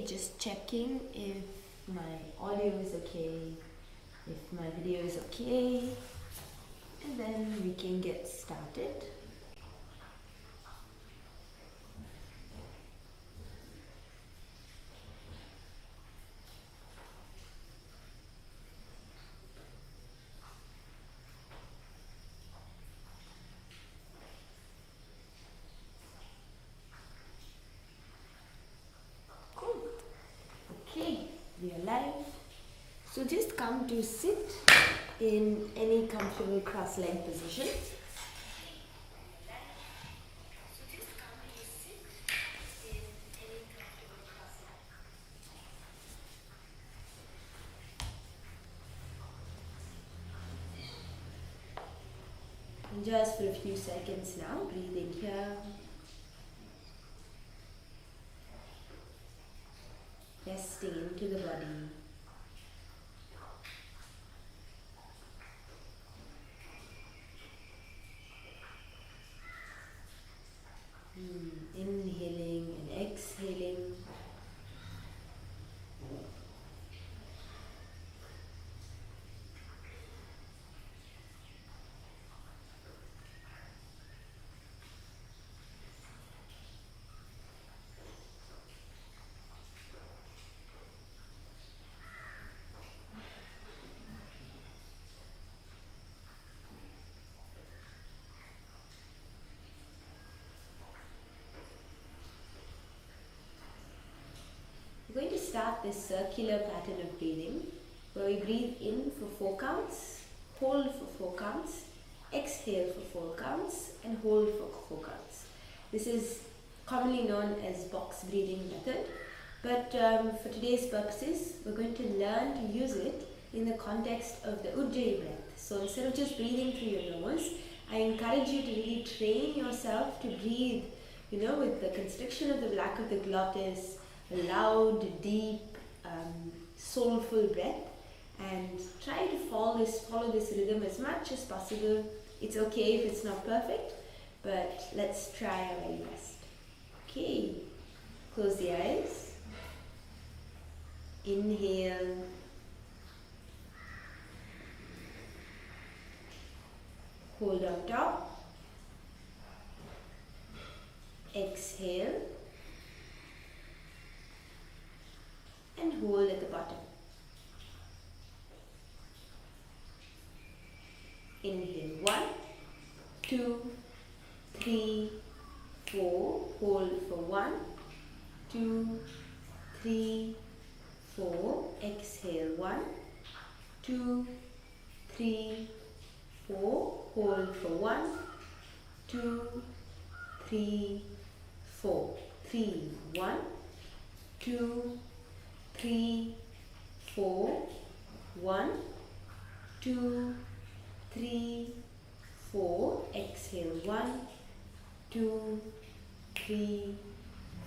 just checking if my audio is okay, if my video is okay, and then we can get started. Okay, we are live. So just come to sit in any comfortable cross-legged position. And just for a few seconds now, breathing here. Resting into the body. Inhaling and exhaling. We're going to start this circular pattern of breathing where we breathe in for 4 counts, hold for 4 counts, exhale for 4 counts, and hold for 4 counts. This is commonly known as box breathing method, but for today's purposes, we're going to learn to use it in the context of the Ujjayi breath. So instead of just breathing through your nose, I encourage you to really train yourself to breathe, with the constriction of the back of the glottis, a loud, deep, soulful breath, and try to follow this rhythm as much as possible. It's okay if it's not perfect, but let's try our very best. Okay, close the eyes. Inhale. Hold on top. Exhale. And hold at the bottom. Inhale 1, 2, 3, 4. Hold for 1, 2, 3, 4. Exhale 1, 2, 3, 4. Hold for 1, 2, 3, 4. 3, 1, 2, 3, 4, 1, 2, 3, 4. Exhale 1, 2, 3,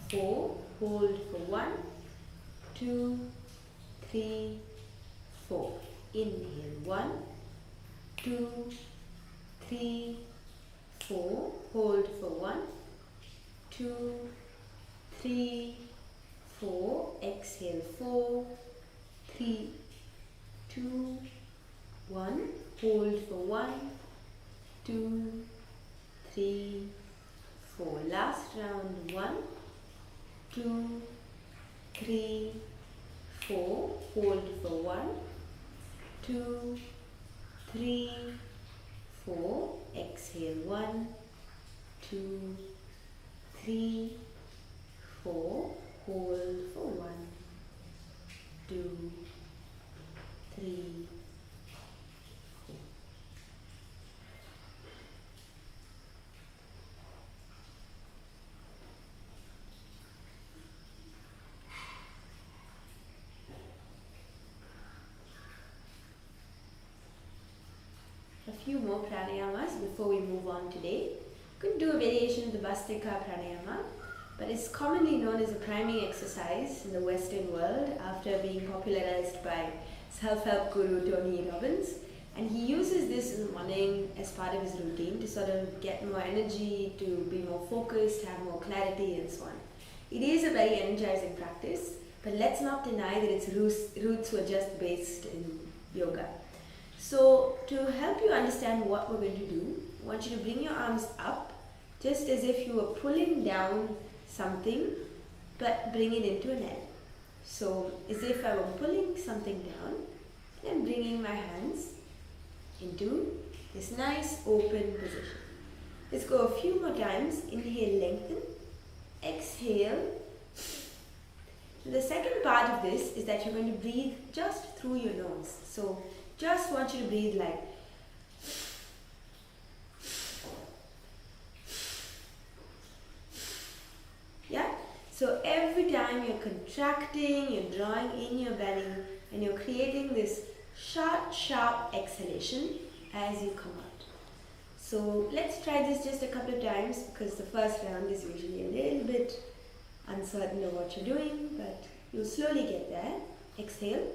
4. Hold for 1, 2, 3, 4. Inhale 1, 2, 3, 4. Hold for 1, 2, 3, 4. Exhale 4, 3, 2, 1. Hold for 1, 2, 3, 4. Last round. 1, 2, 3, 4. Hold for 1, 2, 3, 4. Exhale 1, 2, 3, 4. Hold for 1, 2, 3, 4. A few more pranayamas before we move on today. Could do a variation of the Bhastrika pranayama, but it's commonly known as a priming exercise in the Western world after being popularized by self-help guru Tony Robbins. And he uses this in the morning as part of his routine to sort of get more energy, to be more focused, have more clarity and so on. It is a very energizing practice, But let's not deny that its roots were just based in yoga. So to help you understand what we're going to do, I want you to bring your arms up just as if you were pulling down something, but bring it into an L. So as if I were pulling something down and bringing my hands into this nice open position. Let's go a few more times. Inhale, lengthen. Exhale. The second part of this is that you're going to breathe just through your nose. So just want you to breathe like yeah. So every time you're contracting, you're drawing in your belly and you're creating this sharp exhalation as you come out. So let's try this just a couple of times because the first round is usually a little bit uncertain of what you're doing, but you'll slowly get there. Exhale.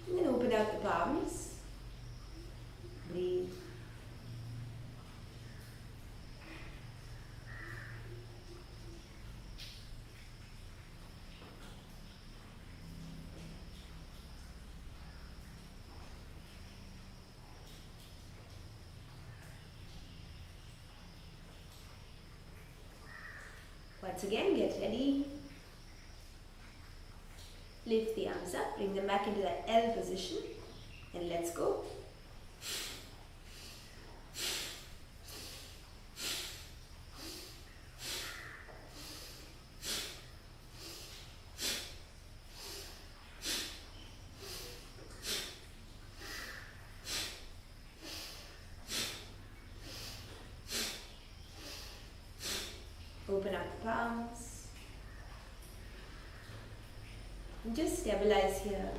And then open out the palms. Breathe. Once again, get ready. Lift the arms up, bring them back into that L position, and let's go. Open up the palms. And just stabilize here.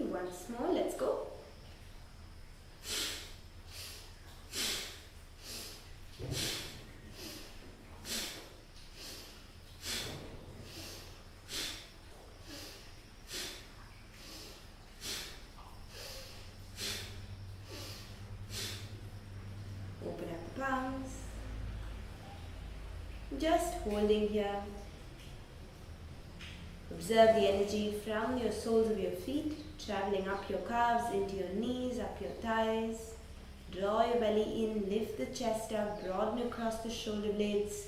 Once more, let's go. Open up the palms. Just holding here. Observe the energy from your soles of your feet, traveling up your calves, into your knees, up your thighs. Draw your belly in, lift the chest up, broaden across the shoulder blades.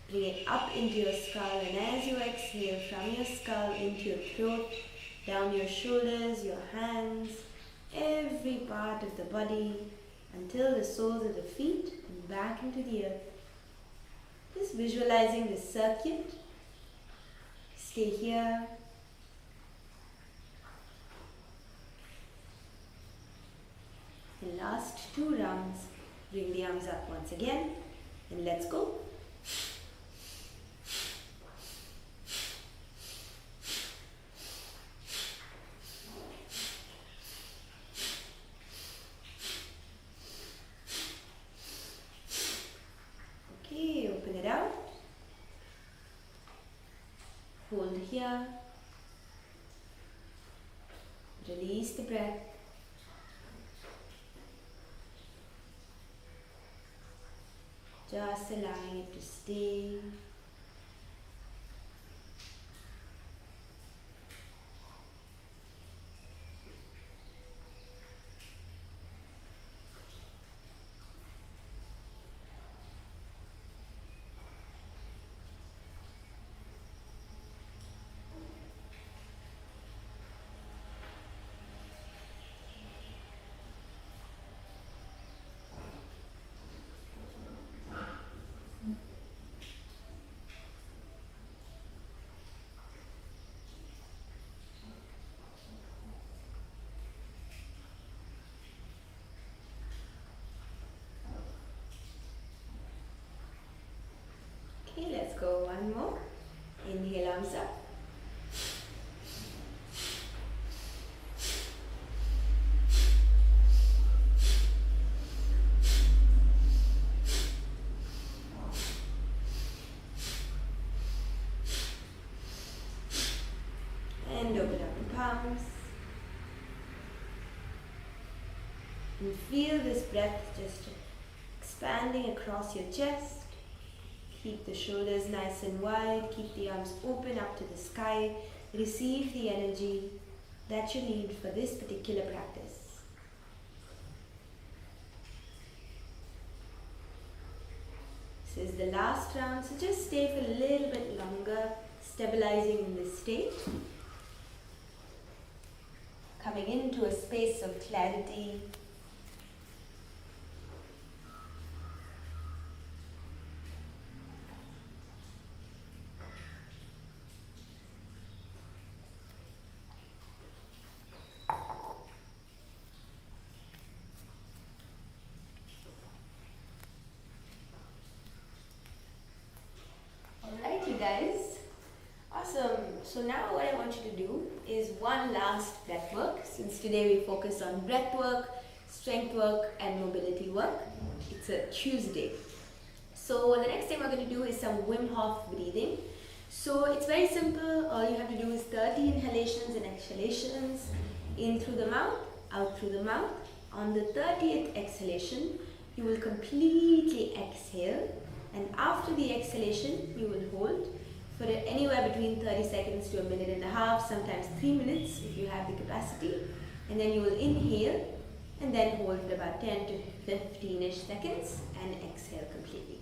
Bring it up into your skull, and as you exhale from your skull into your throat, down your shoulders, your hands, every part of the body, until the soles of the feet and back into the earth. Just visualizing the circuit. Stay here. The last 2 rounds. Bring the arms up once again and let's go. Okay, open it out. Hold here. Release the breath. Just allowing it to stay. and open up the palms. And feel this breath just expanding across your chest. Keep the shoulders nice and wide. Keep the arms open up to the sky. Receive the energy that you need for this particular practice. This is the last round, so just stay for a little bit longer, stabilizing in this state. Coming into a space of clarity. Alright, you guys. Awesome. So now what I want you to do is one last breath work. Since today we focus on breath work, strength work and mobility work. It's a Tuesday. So the next thing we're going to do is some Wim Hof breathing. So it's very simple. All you have to do is 30 inhalations and exhalations. In through the mouth, out through the mouth. On the 30th exhalation, you will completely exhale. And after the exhalation, you will hold for anywhere between 30 seconds to a minute and a half, sometimes 3 minutes if you have the capacity. And then you will inhale and then hold for about 10 to 15-ish seconds and exhale completely.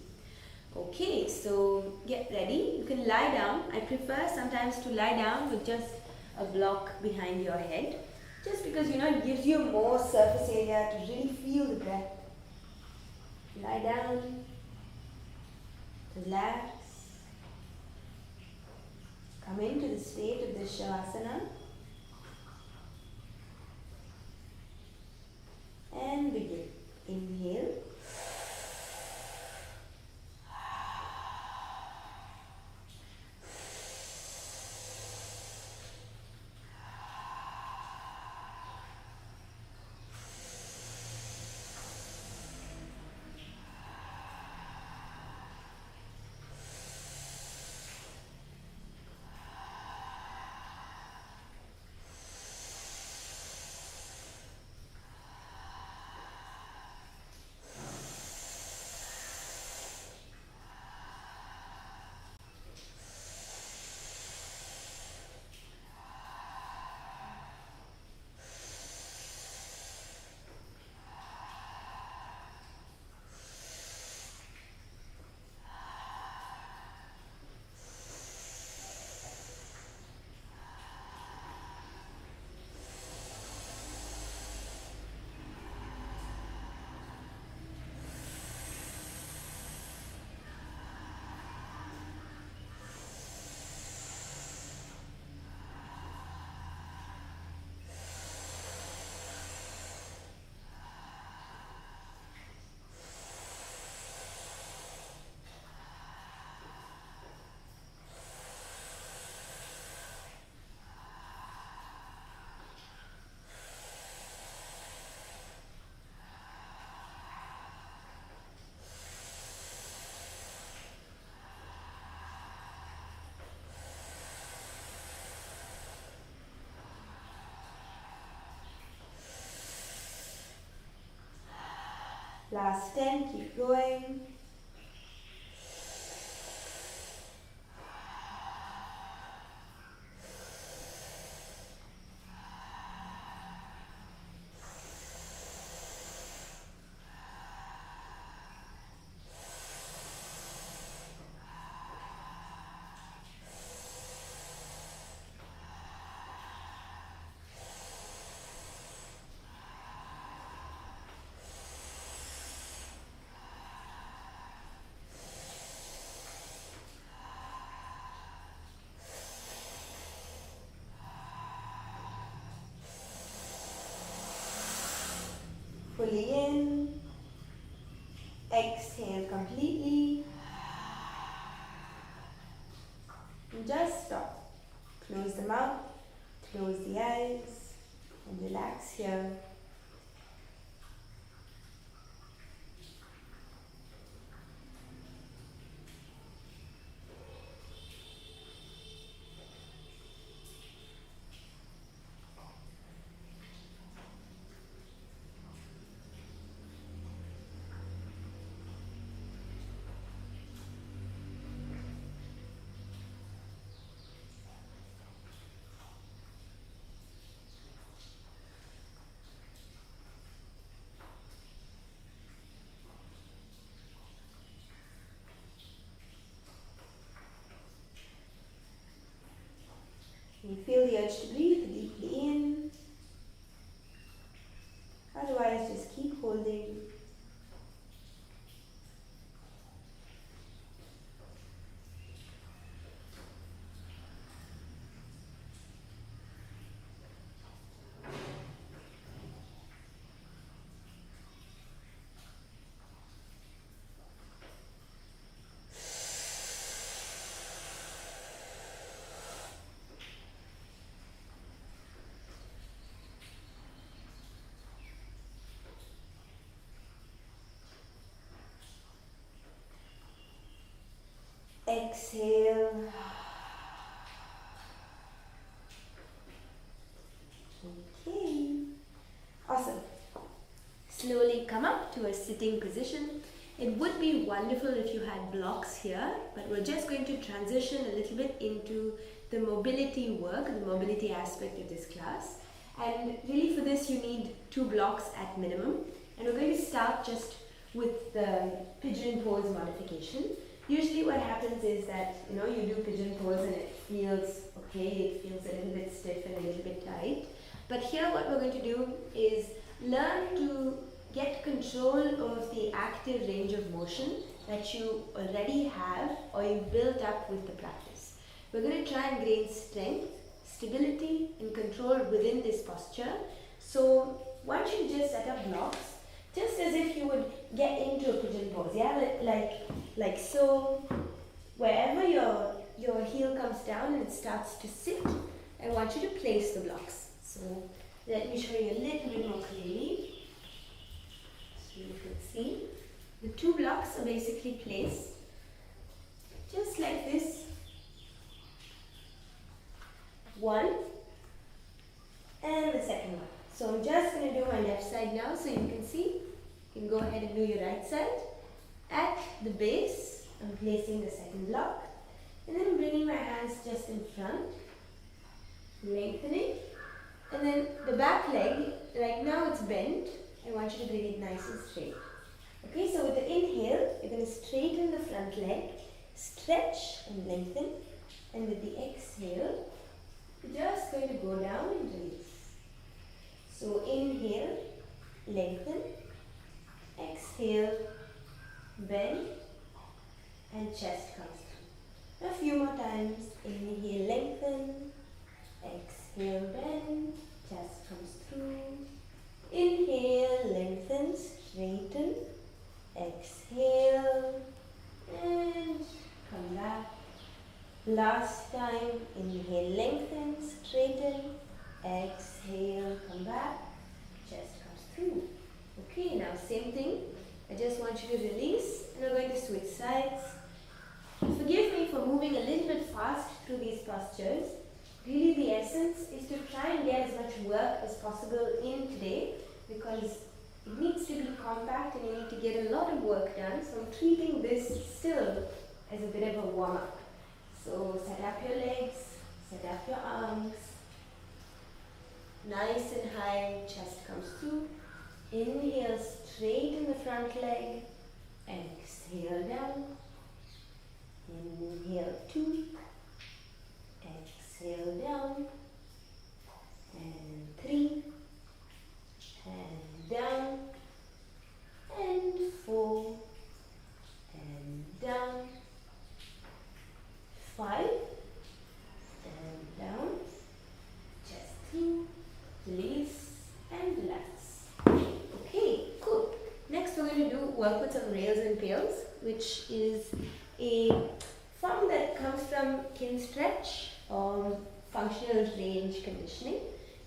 Okay, so get ready. You can lie down. I prefer sometimes to lie down with just a block behind your head. Just because, it gives you more surface area to really feel the breath. Lie down. Relax. Come into the state of the Shavasana. And begin. Inhale. Last 10, keep going. Fully in, exhale completely, and just stop. Close the mouth, close the eyes, and relax here. You feel the urge to breathe deeply in. Otherwise, just keep holding. Exhale. Okay. Awesome. Slowly come up to a sitting position. It would be wonderful if you had blocks here, but we're just going to transition a little bit into the mobility work, the mobility aspect of this class. And really for this you need 2 blocks at minimum. And we're going to start just with the pigeon pose modification. Usually what happens is that, you do pigeon pose and it feels okay, it feels a little bit stiff and a little bit tight. But here what we're going to do is learn to get control of the active range of motion that you already have or you built up with the practice. We're going to try and gain strength, stability and control within this posture. So once you just set up blocks, just as if you would get into a pigeon pose, yeah, like so, wherever your heel comes down and it starts to sit, I want you to place the blocks. So let me show you a little bit more clearly. So you can see the 2 blocks are basically placed just like this. One and the second one. So I'm just going to do my left side now so you can see. You can go ahead and do your right side. At the base, I'm placing the second block. And then I'm bringing my hands just in front, lengthening. And then the back leg, right now it's bent. I want you to bring it nice and straight. Okay, so with the inhale, you're going to straighten the front leg, stretch and lengthen. And with the exhale, you're just going to go down and release. So inhale, lengthen, exhale, bend, and chest comes through. A few more times. Inhale, lengthen, exhale, bend, chest comes through. Inhale, lengthen, straighten, exhale, and come back. Last time. Inhale, lengthen, straighten, exhale, come back, chest comes through. Okay, now same thing. I just want you to release and we're going to switch sides. Forgive me for moving a little bit fast through these postures. Really the essence is to try and get as much work as possible in today because it needs to be compact and you need to get a lot of work done. So I'm treating this still as a bit of a warm-up. So set up your legs, set up your arms. Nice and high, chest comes through. Inhale, straighten the front leg. Exhale down. Inhale, 2. Exhale down. And 3. And down. And 4. And down. 5. And down. Chest through. Release and relax. Okay, cool. Next we're going to work with some rails and pails, which is a form that comes from kin stretch or functional range conditioning.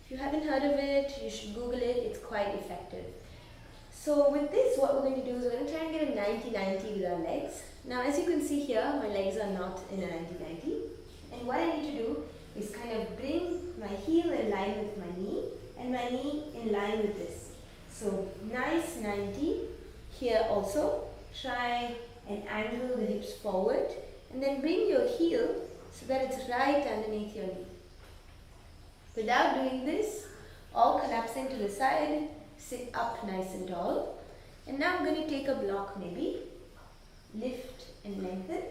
If you haven't heard of it, you should Google it. It's quite effective. So with this, what we're going to do is we're going to try and get a 90-90 with our legs. Now as you can see here, my legs are not in a 90-90. And what I need to do is kind of bring my heel in line with my knee and my knee in line with this. So nice 90. Here also, try and angle the hips forward and then bring your heel so that it's right underneath your knee. Without doing this, all collapsing to the side, sit up nice and tall. And now I'm going to take a block maybe, lift and lengthen,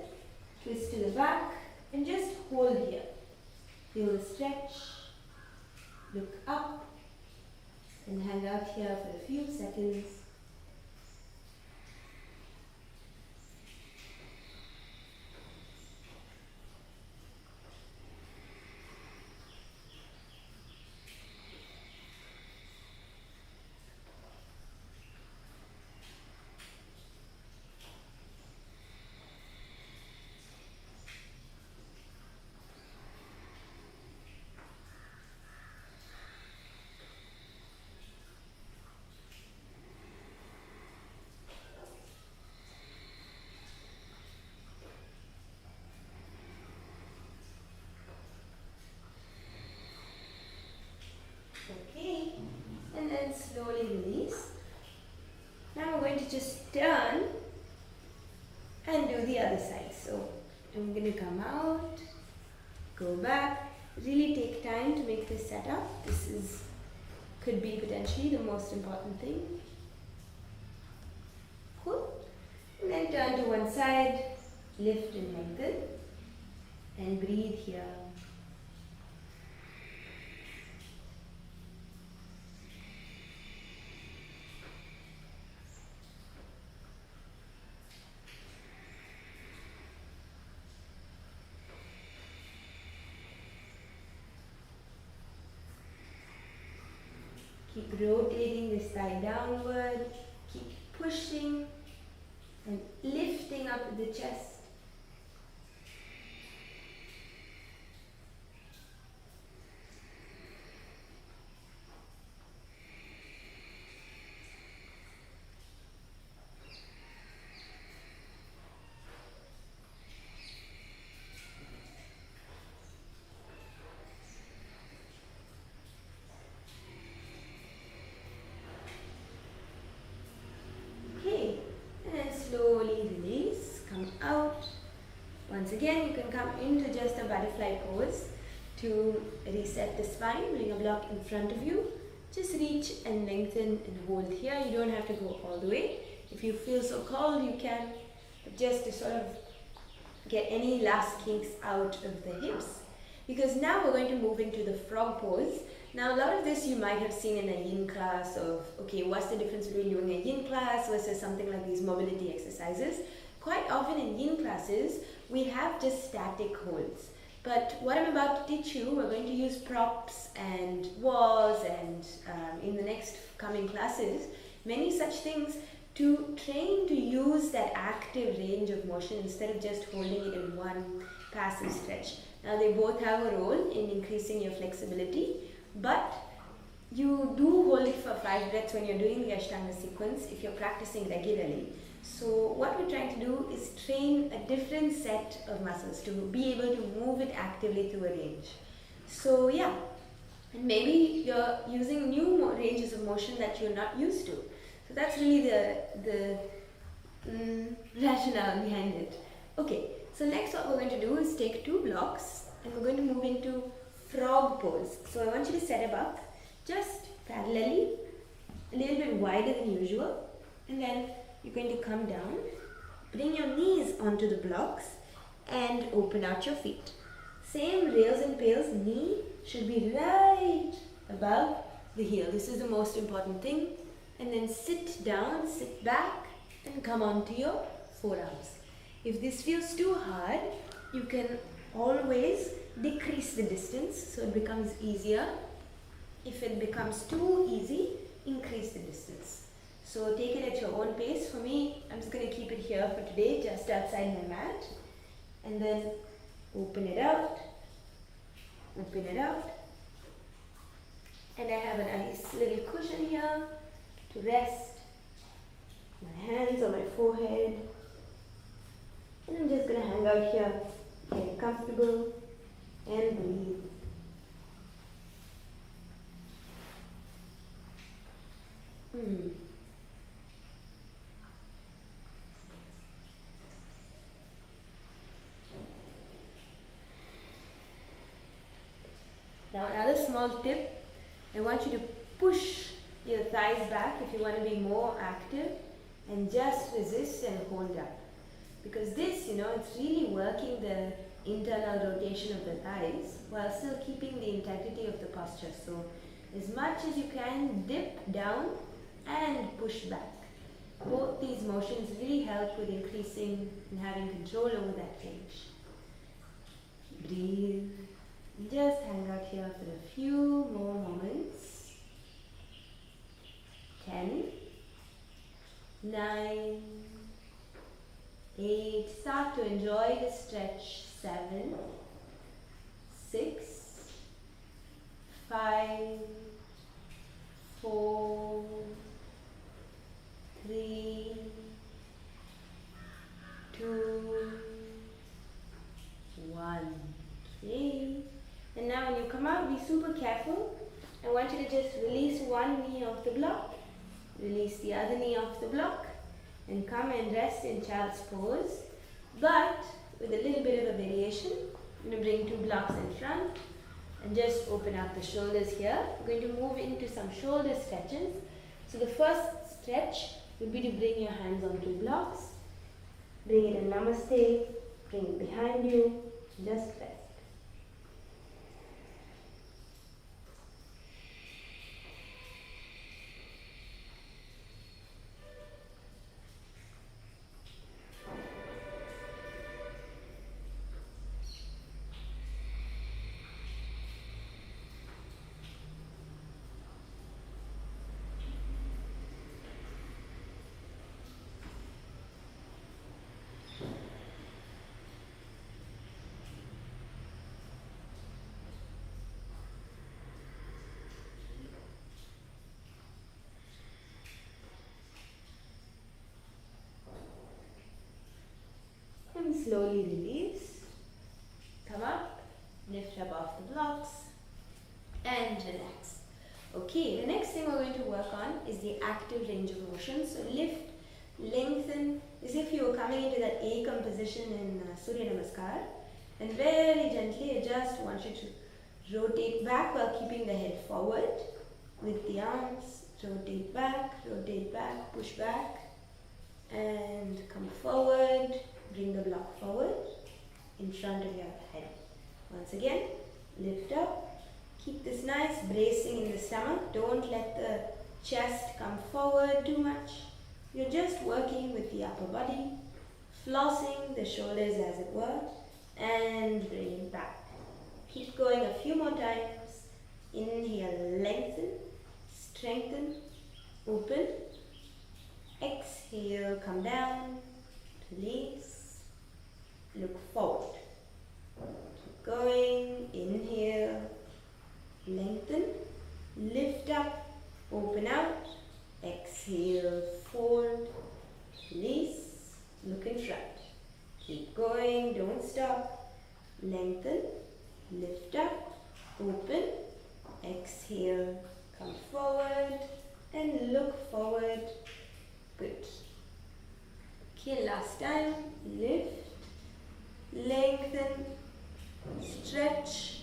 twist to the back and just hold here. Feel the stretch. Look up and hang out here for a few seconds. Okay, and then slowly release. Now we're going to just turn and do the other side. So I'm going to come out, go back, really take time to make this setup. This could be potentially the most important thing. Cool. And then turn to one side, lift and lengthen, and breathe here. Keep rotating this thigh downward, keep pushing and lifting up the chest. Slowly release, come out. Once again, you can come into just a butterfly pose to reset the spine. Bring a block in front of you. Just reach and lengthen and hold here. You don't have to go all the way. If you feel so called, you can. But just to sort of get any last kinks out of the hips. Because now we're going to move into the frog pose. Now a lot of this you might have seen in a yin class of, okay, what's the difference between doing a yin class versus something like these mobility exercises. Quite often in yin classes, we have just static holds. But what I'm about to teach you, we're going to use props and walls and in the next coming classes, many such things to train to use that active range of motion instead of just holding it in one passive stretch. Now they both have a role in increasing your flexibility, but you do hold it for 5 breaths when you're doing the Ashtanga sequence if you're practicing regularly. So what we're trying to do is train a different set of muscles to be able to move it actively through a range. So yeah, and maybe you're using new ranges of motion that you're not used to. So that's really the rationale behind it. Okay, so next what we're going to do is take 2 blocks and we're going to move into frog pose. So I want you to set up just parallelly, a little bit wider than usual, and then you're going to come down, bring your knees onto the blocks and open out your feet. Same rails and pails, knee should be right above the heel. This is the most important thing. And then sit down, sit back and come onto your forearms. If this feels too hard, you can always decrease the distance so it becomes easier. If it becomes too easy, increase the distance. So take it at your own pace. For me, I'm just going to keep it here for today, just outside my mat. And then open it out, open it out. And I have a nice little cushion here to rest. My hands on my forehead. And I'm just going to hang out here, get comfortable and breathe. Now another small tip, I want you to push your thighs back if you want to be more active and just resist and hold up. Because this, it's really working the internal rotation of the thighs while still keeping the integrity of the posture. So as much as you can, dip down and push back. Both these motions really help with increasing and having control over that range. Breathe. Just hang out here for a few more moments. 10, 9, 8. Start to enjoy the stretch. 7, 6, 5, 4, 3, 2, 1. Okay. And now when you come out, be super careful. I want you to just release one knee off the block, release the other knee off the block, and come and rest in child's pose. But with a little bit of a variation, I'm going to bring 2 blocks in front and just open up the shoulders here. We're going to move into some shoulder stretches. So the first stretch would be to bring your hands on 2 blocks. Bring it in Namaste, bring it behind you, just rest. And slowly release. Come up, lift up off the blocks, and relax. Okay, the next thing we're going to work on is the active range of motion. So lift, lengthen, as if you were coming into that Ekam position in Surya Namaskar. And very gently adjust. I want you to rotate back while keeping the head forward with the arms. Rotate back, push back, and come forward. Bring the block forward in front of your head. Once again, lift up. Keep this nice bracing in the stomach. Don't let the chest come forward too much. You're just working with the upper body, flossing the shoulders as it were, and bring it back. Keep going a few more times. Inhale, lengthen, strengthen, open. Exhale, come down, release. Look forward. Keep going. Inhale. Lengthen. Lift up. Open out. Exhale. Fold. Release. Look in front. Keep going. Don't stop. Lengthen. Lift up. Open. Exhale. Come forward. And look forward. Good. Okay, last time. Lift. Lengthen, stretch,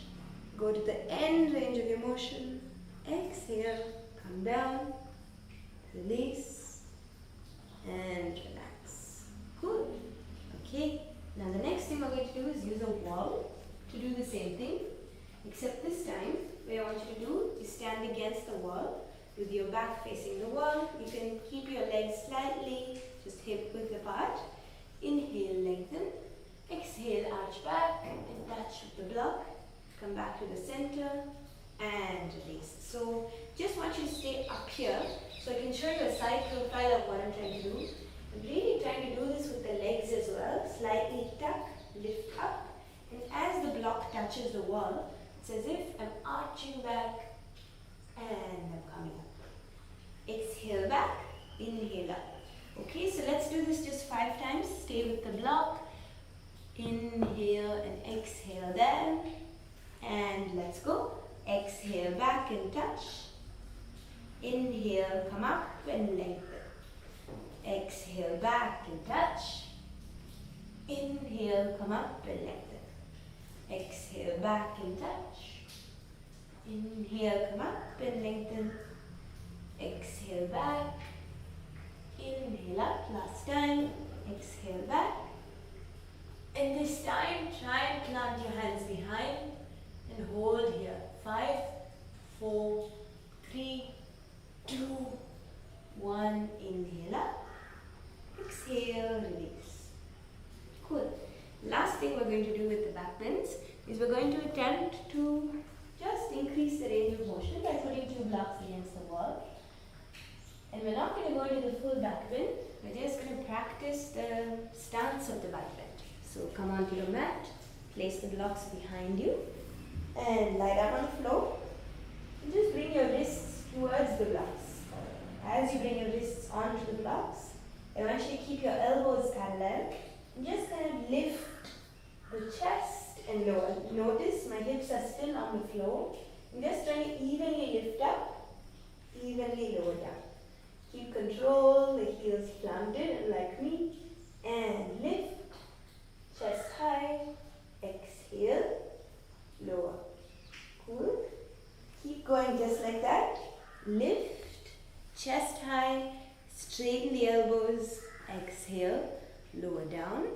go to the end range of your motion, exhale, come down, release, and relax. Good. Okay, now the next thing we're going to do is use a wall to do the same thing, except this time, what I want you to do is stand against the wall with your back facing the wall. You can keep your legs slightly, just hip width apart. Inhale, lengthen. Exhale, arch back and touch with the block. Come back to the center and release. So just want you to stay up here so I can show you a side profile of what I'm trying to do. I'm really trying to do this with the legs as well. Slightly tuck, lift up, and as the block touches the wall, it's as if I'm arching back and I'm coming up. Exhale back, inhale up. Okay, so let's do this just 5 times. Stay with the block. Inhale and exhale down, and let's go. Exhale back and touch. Inhale, come up and lengthen. Exhale back and touch. Inhale, come up and lengthen. Exhale back and touch. Inhale, come up and lengthen. Exhale back. Inhale up, last time. Exhale back. And this time, try and plant your hands behind and hold here. 5, 4, 3, 2, 1. Inhale up. Exhale, release. Cool. Last thing we're going to do with the back bends is we're going to attempt to just increase the range of motion by putting 2 blocks against the wall. And we're not going to go into the full back bend. We're just going to practice the stance of the back bend. So come onto your mat, place the blocks behind you, and lie down on the floor. And just bring your wrists towards the blocks. As you bring your wrists onto the blocks, I want you to keep your elbows parallel and just kind of lift the chest and lower. Notice my hips are still on the floor. I'm just trying to evenly lift up, evenly lower down. Keep control, the heels planted like me, and lift, chest high, exhale, lower. Cool. Keep going just like that. Lift, chest high, straighten the elbows, exhale, lower down.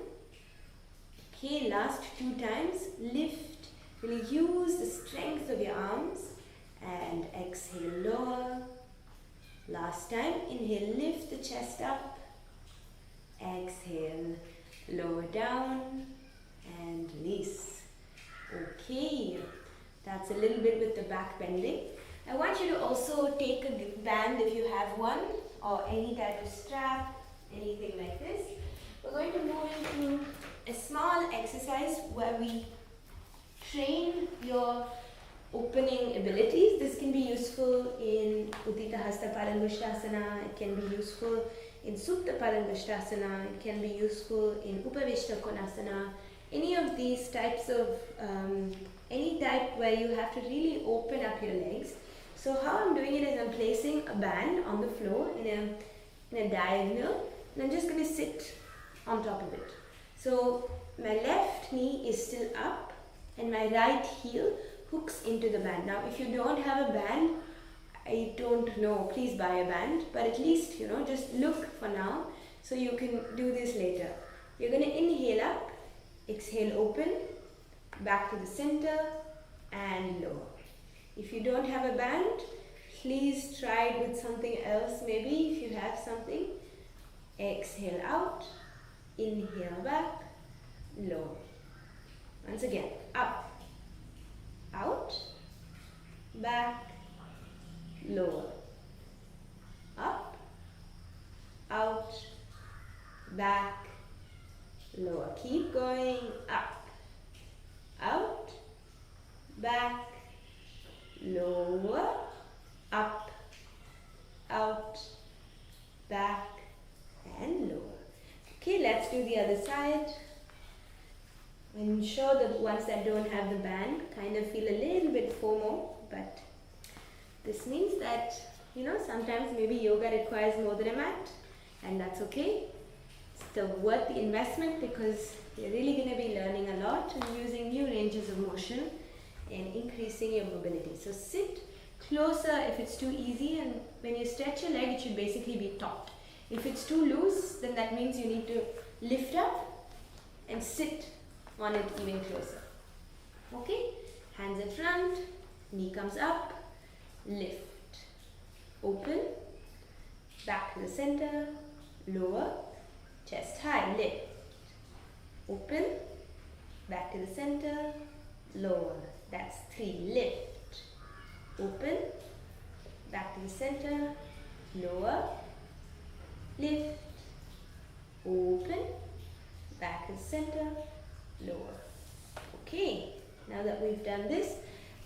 Okay, last 2 times. Lift, really use the strength of your arms, and exhale, lower. Last time, inhale, lift the chest up, exhale, lower down, and release. Okay, that's a little bit with the back bending. I want you to also take a band if you have one, or any type of strap, anything like this. We're going to move into a small exercise where we train your opening abilities. This can be useful in Uddita Hasta Palangushtasana, it can be useful in Supta Palangushtasana, it can be useful in Upavishta Konasana, any of these types of, any type where you have to really open up your legs. So how I'm doing it is I'm placing a band on the floor in a diagonal, and I'm just going to sit on top of it. So my left knee is still up and my right heel hooks into the band. Now if you don't have a band, I don't know, please buy a band, but at least, just look for now so you can do this later. You're going to inhale up, exhale open, back to the center and lower. If you don't have a band, please try it with something else, maybe if you have something. Exhale out, inhale back, lower. Once again, up, out, back, lower, up, out, back, lower. Keep going, up, out, back, lower, up, out, back, and lower. Okay, let's do the other side. Ensure that the ones that don't have the band kind of feel a little bit FOMO, but this means that, sometimes maybe yoga requires more than a mat, and that's okay. It's still worth the investment because you're really going to be learning a lot and using new ranges of motion and increasing your mobility. So sit closer if it's too easy, and when you stretch your leg, it should basically be taut. If it's too loose, then that means you need to lift up and sit on it even closer. Okay, hands in front, knee comes up, lift, open, back to the center, lower, chest high, lift, open, back to the center, lower. That's 3. Lift, open, back to the center, lower, lift, open, back to the center, lower. Okay, now that we've done this,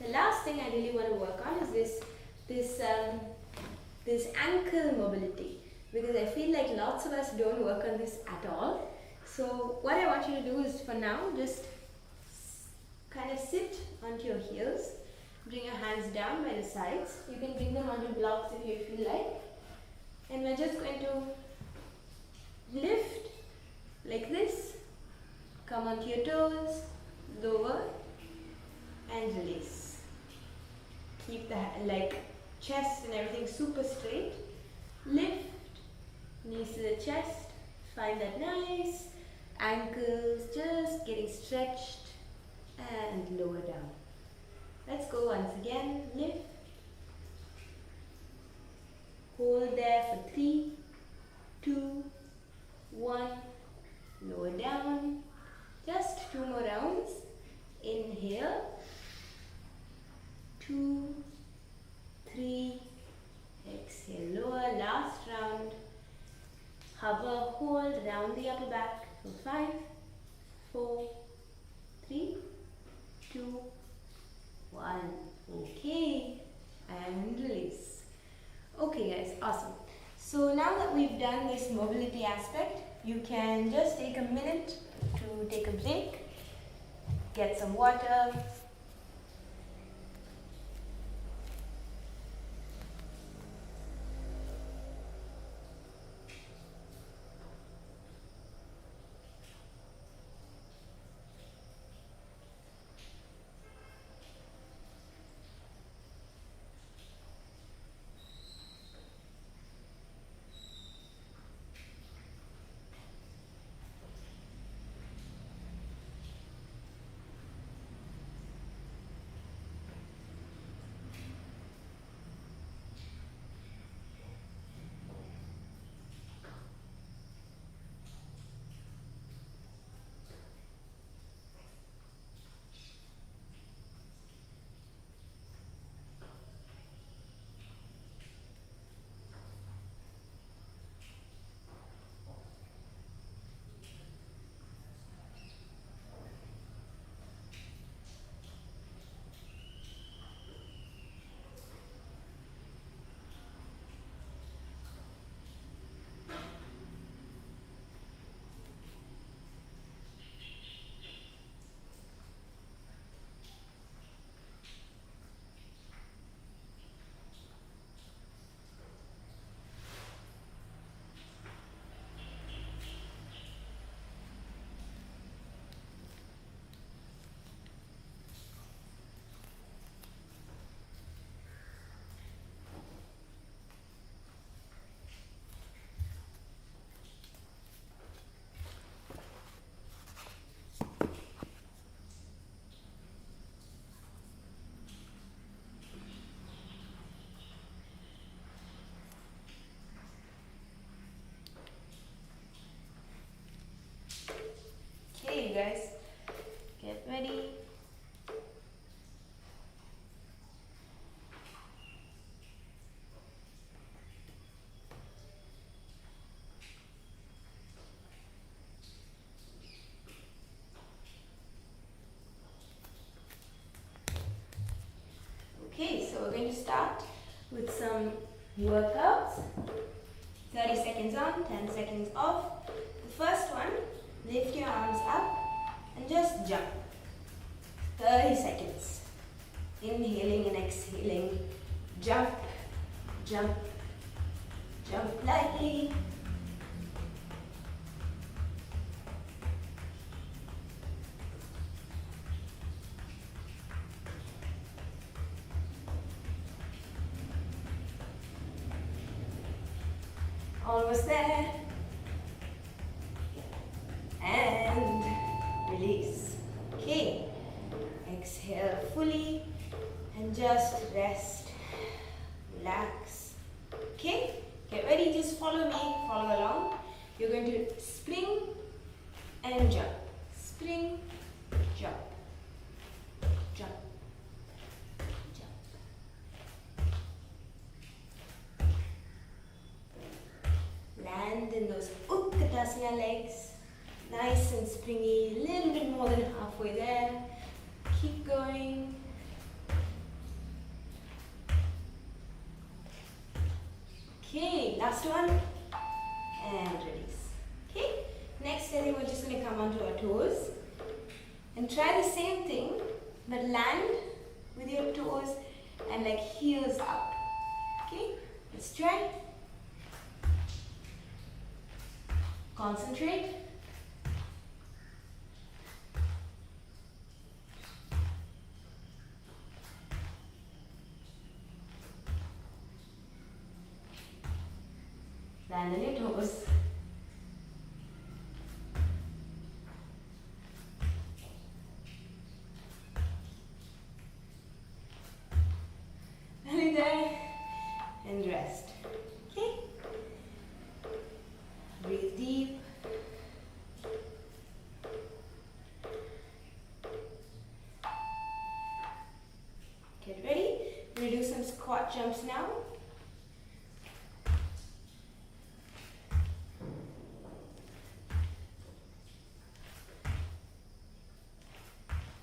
the last thing I really want to work on is this ankle mobility, because I feel like lots of us don't work on this at all. So what I want you to do is, for now, just kind of sit onto your heels, bring your hands down by the sides. You can bring them onto blocks if you feel like, and we're just going to lift like this, come onto your toes, lower and release. Keep the chest and everything super straight. Lift, knees to the chest, find that nice Ankles just getting stretched and lower down. Let's go once again. Lift. Hold there for 3, 2, 1. Lower down. Just 2 more rounds. Inhale. 2, 3. Exhale. Lower. Last round. Hover, hold, round the upper back for 5, 4, 3, 2, 1. Okay, and release. Okay guys, awesome. So now that we've done this mobility aspect, you can just take a minute to take a break, get some water. Okay, you guys, get ready. Okay, so we're going to start with some workouts. 30 seconds on, 10 seconds off. The first one, lift your arms up and just jump. 30 seconds. Inhaling and exhaling. Jump, jump, jump lightly. Almost there. And release. Okay. Exhale fully and just rest. Relax. Okay. Get ready. Just follow me. Follow along. You're going to spring and jump. Spring, jump. Jump. Land in those Utkatasana legs, nice and springy, a little bit more than halfway there. Keep going. Okay, last one, and release. Okay, next I think we're just going to come onto our toes and try the same thing, but land with your toes and like heels up. Okay, let's try. Concentrate. Land on your toes. squat jumps now.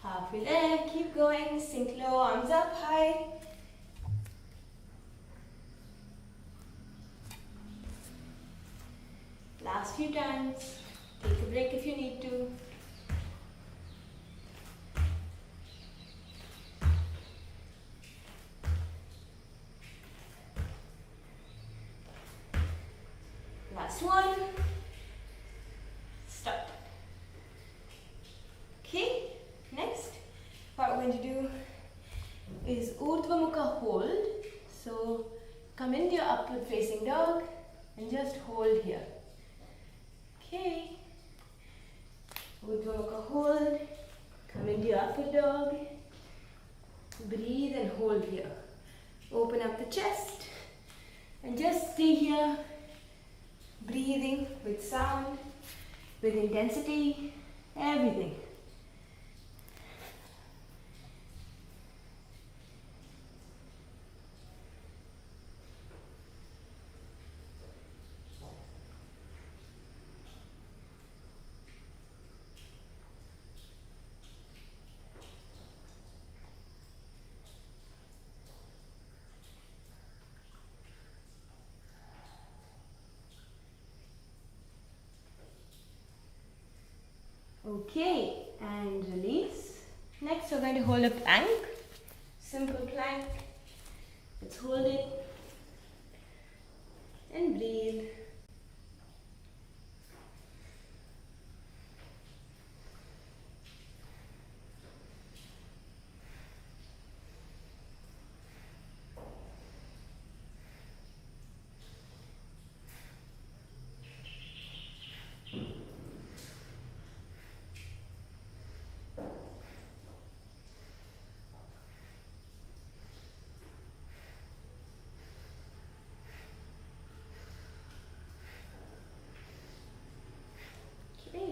Halfway there, keep going, sink low, arms up high. Last few times, take a break if you need to. Last one. Stop. Okay, next, what we're going to do is Urdhva Mukha hold. So, come into your upward facing dog and just hold here. Okay, Urdhva Mukha hold, come into your upward dog, breathe and hold here. Open up the chest and just stay here, breathing with sound, with intensity, everything. Okay, and release. Next we're going to hold a plank. Simple plank. Let's hold it and breathe.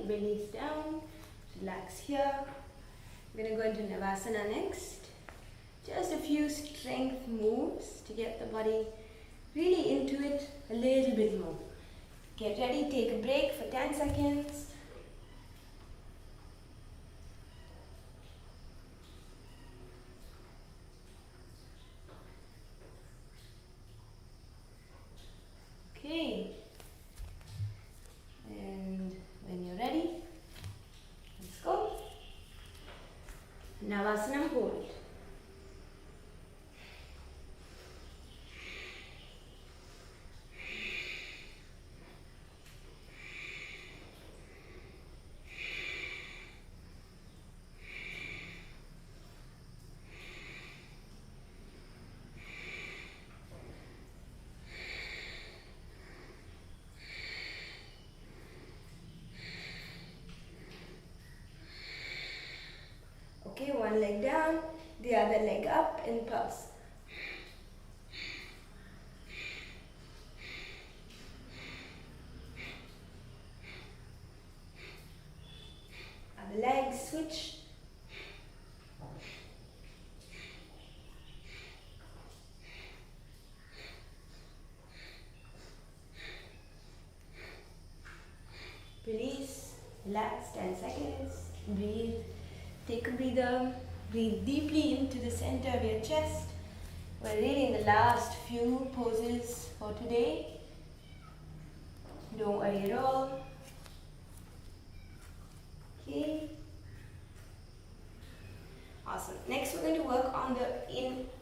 Release down, relax here. We're going to go into Navasana next. Just a few strength moves to get the body really into it a little bit more. Get ready, take a break for 10 seconds. Okay. When you're ready, let's go. Navasana hold. Okay, one leg down, the other leg up in pulse. Other leg, switch. Release, relax, 10 seconds, breathe. Take a breather, breathe deeply into the center of your chest. We're really in the last few poses for today. Don't worry at all. Okay. Awesome. Next we're going to work on the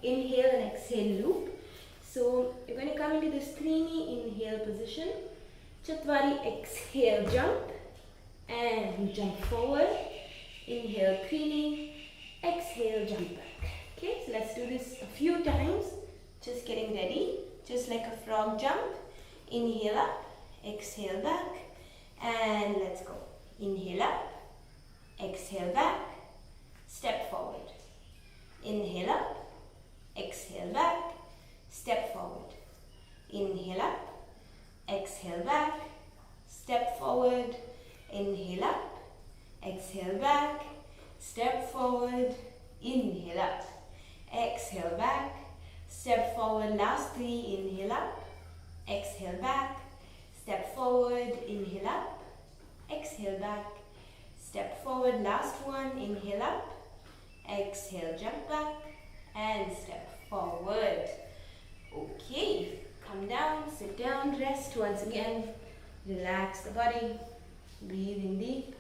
inhale and exhale loop. So you're going to come into this Trini inhale position. Chatwari exhale jump and jump forward. Inhale, Trini, exhale, jump back. Okay, so let's do this a few times. Just getting ready, just like a frog jump. Inhale up, exhale back, and let's go. Inhale up, exhale back, step forward. Inhale up, exhale back, step forward. Inhale up, exhale back, step forward. Inhale up, exhale back, step forward, inhale up, exhale back, step step forward, last 3, inhale up, exhale back, step forward, inhale up, exhale back, step forward, last 1, inhale up, exhale, jump back, and step forward. Okay, come down, sit down, rest once again, relax the body, breathe in deep.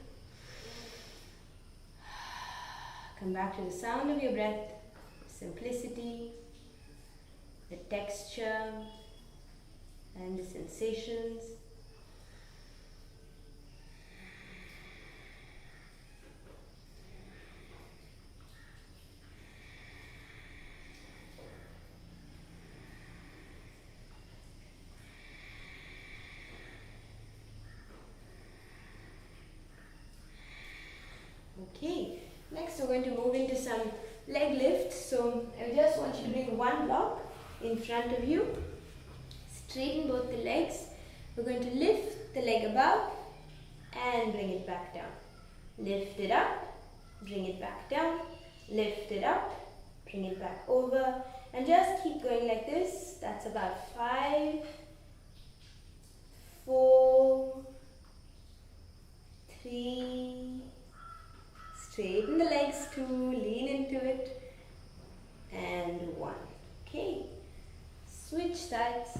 Come back to the sound of your breath, simplicity, the texture, and the sensations. Okay, next we're going to move into some leg lifts. So I just want you to bring one block in front of you. Straighten both the legs. We're going to lift the leg above and bring it back down. Lift it up, bring it back down. Lift it up, bring it back over. And just keep going like this. That's about 5, 4, 3. Straighten the legs 2, lean into it, and 1. Okay, switch sides,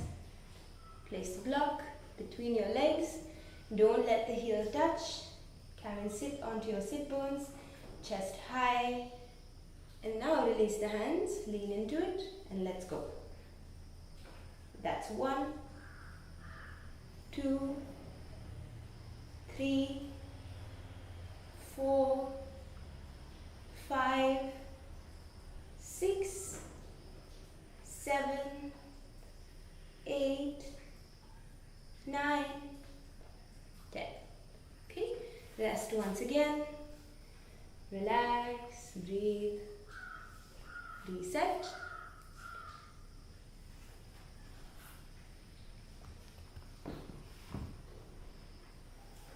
place the block between your legs, don't let the heel touch, come and sit onto your sit bones, chest high, and now release the hands, lean into it, and let's go. That's 1, 2, 3, 4, 5, 6, 7, 8, 9, 10. Okay, rest once again. Relax, breathe, reset.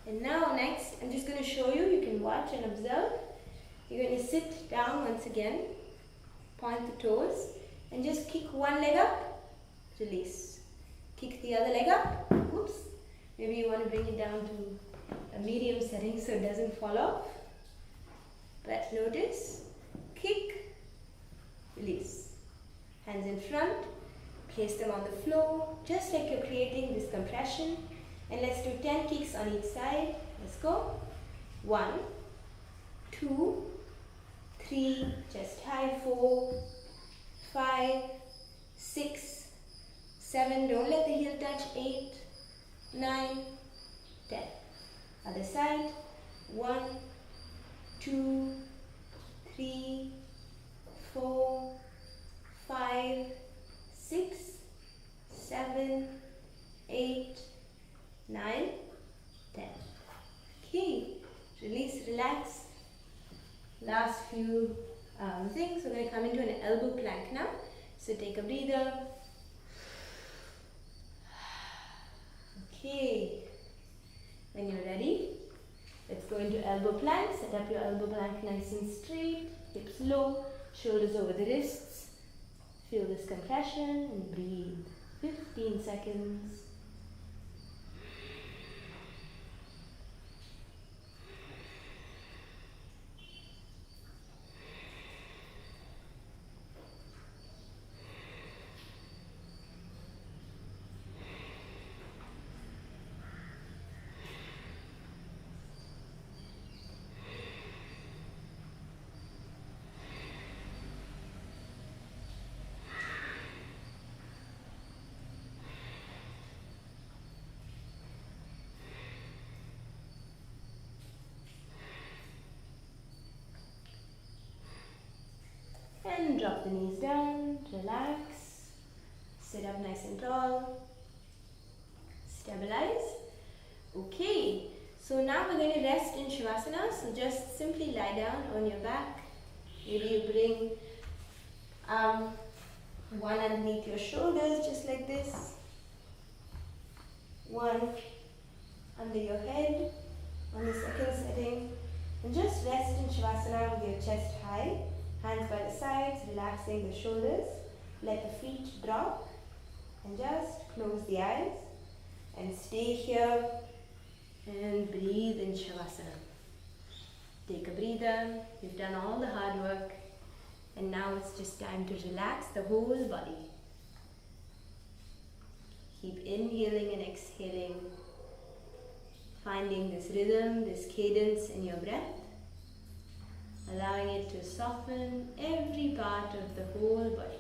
And now next, I'm just going to show you, you can watch and observe. You're going to sit down once again, point the toes, and just kick one leg up, release. Kick the other leg up, oops. Maybe you want to bring it down to a medium setting so it doesn't fall off. But notice, kick, release. Hands in front, place them on the floor, just like you're creating this compression. And let's do 10 kicks on each side. Let's go. 1, 2, 3, chest high, 4, 5, 6, 7, don't let the heel touch, 8, 9, 10. Other side, 1, 2, 3, 4, 5, 6, 7, 8, 9, 10. Okay, release, relax. Last few things. We're going to come into an elbow plank now. So take a breather. Okay, when you're ready, let's go into elbow plank. Set up your elbow plank nice and straight, hips low, shoulders over the wrists. Feel this compression and breathe. 15 seconds. And drop the knees down, relax, sit up nice and tall, stabilize. Okay, so now we're going to rest in Shavasana. So just simply lie down on your back. Maybe you bring one underneath your shoulders, just like this. One under your head on the second setting. And just rest in Shavasana with your chest high. Hands by the sides, relaxing the shoulders. let the feet drop and just close the eyes and stay here and breathe in Shavasana. Take a breather. You've done all the hard work and now it's just time to relax the whole body. Keep inhaling and exhaling, finding this rhythm, this cadence in your breath, allowing it to soften every part of the whole body.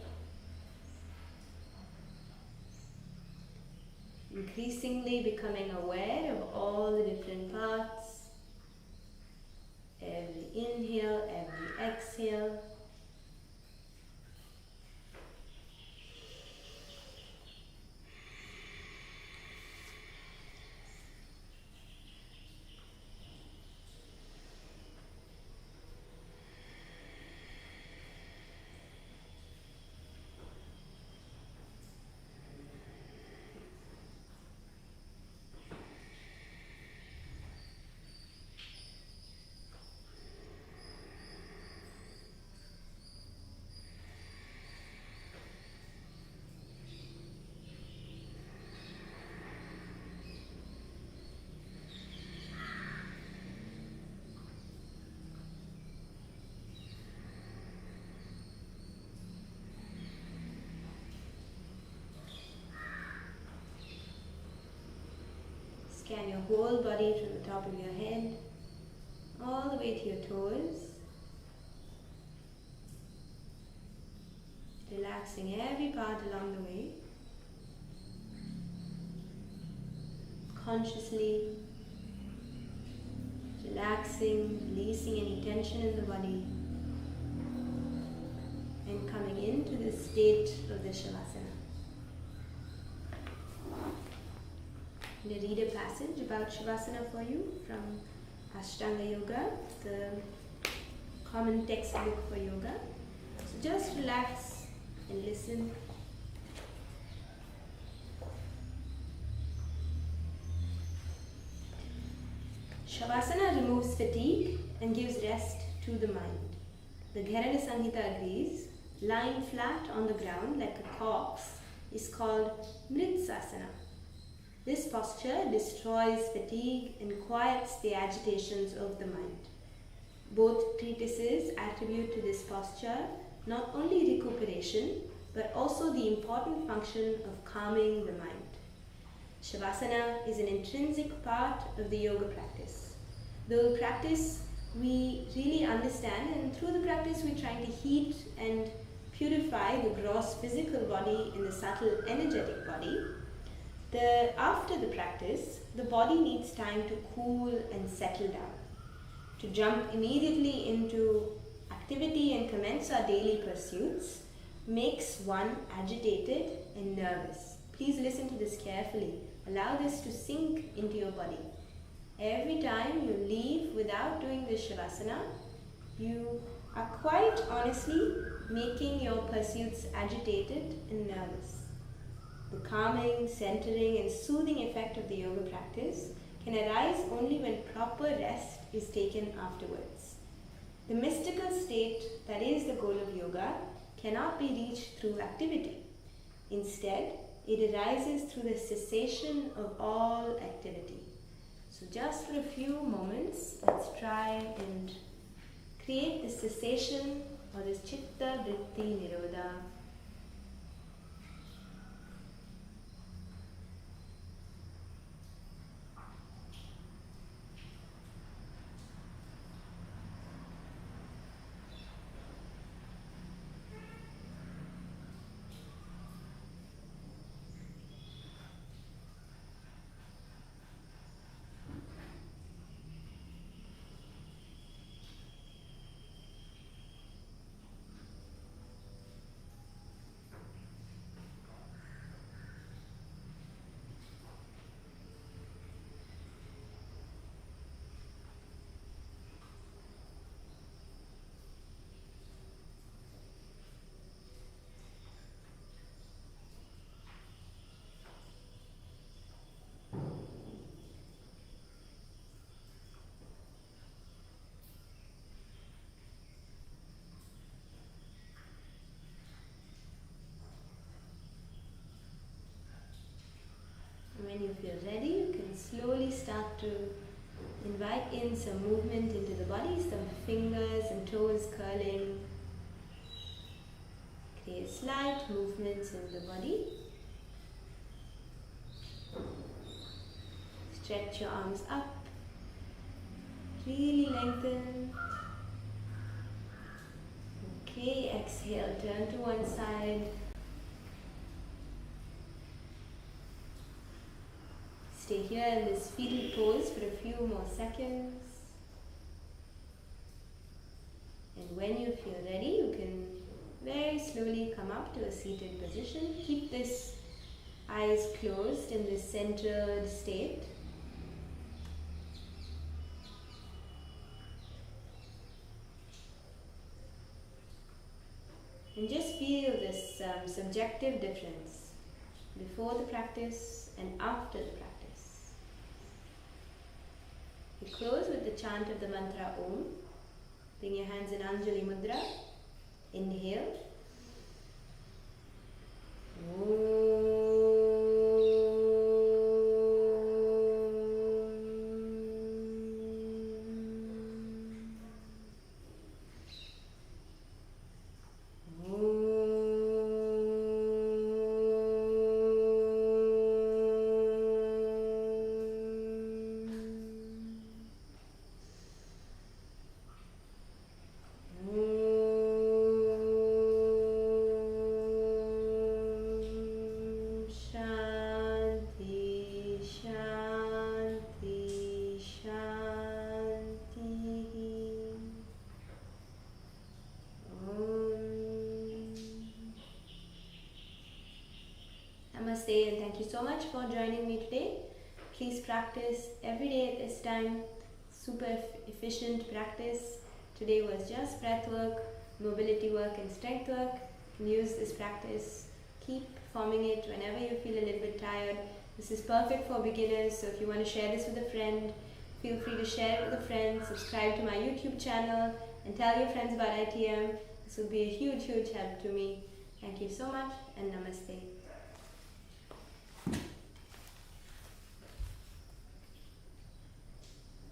Increasingly becoming aware of all the different parts, every inhale, every exhale. Scan your whole body from the top of your head all the way to your toes. Relaxing every part along the way. Consciously relaxing, releasing any tension in the body and coming into the state of the Shavasana. I'm going to read a passage about Shavasana for you from Ashtanga Yoga, the common textbook for yoga. So just relax and listen. Shavasana removes fatigue and gives rest to the mind. The Gharana Samhita agrees, lying flat on the ground like a corpse is called Mritsasana. This posture destroys fatigue and quiets the agitations of the mind. Both treatises attribute to this posture not only recuperation but also the important function of calming the mind. Shavasana is an intrinsic part of the yoga practice. The practice we really understand, and through the practice we're trying to heat and purify the gross physical body and the subtle energetic body. After the practice, the body needs time to cool and settle down. To jump immediately into activity and commence our daily pursuits makes one agitated and nervous. Please listen to this carefully. Allow this to sink into your body. Every time you leave without doing this Shavasana, you are quite honestly making your pursuits agitated and nervous. The calming, centering and soothing effect of the yoga practice can arise only when proper rest is taken afterwards. The mystical state that is the goal of yoga cannot be reached through activity. Instead, it arises through the cessation of all activity. So just for a few moments, let's try and create the cessation or this chitta vritti nirodha. if you're ready, you can slowly start to invite in some movement into the body, some fingers and toes curling. Create slight movements in the body. Stretch your arms up. Really lengthen. Okay, exhale, turn to one side. Stay here in this fetal pose for a few more seconds. And when you feel ready, you can very slowly come up to a seated position. Keep this eyes closed in this centered state. And just feel this subjective difference before the practice and after the practice. We close with the chant of the mantra Om. Bring your hands in Anjali Mudra. Inhale. Om. Namaste, and thank you so much for joining me today. Please practice every day at this time. Super efficient practice. Today was just breath work, mobility work and strength work. You can use this practice. Keep performing it whenever you feel a little bit tired. This is perfect for beginners, so if you want to share this with a friend, feel free to share it with a friend. Subscribe to my YouTube channel and tell your friends about ITM. This will be a huge, huge help to me. Thank you so much, and namaste.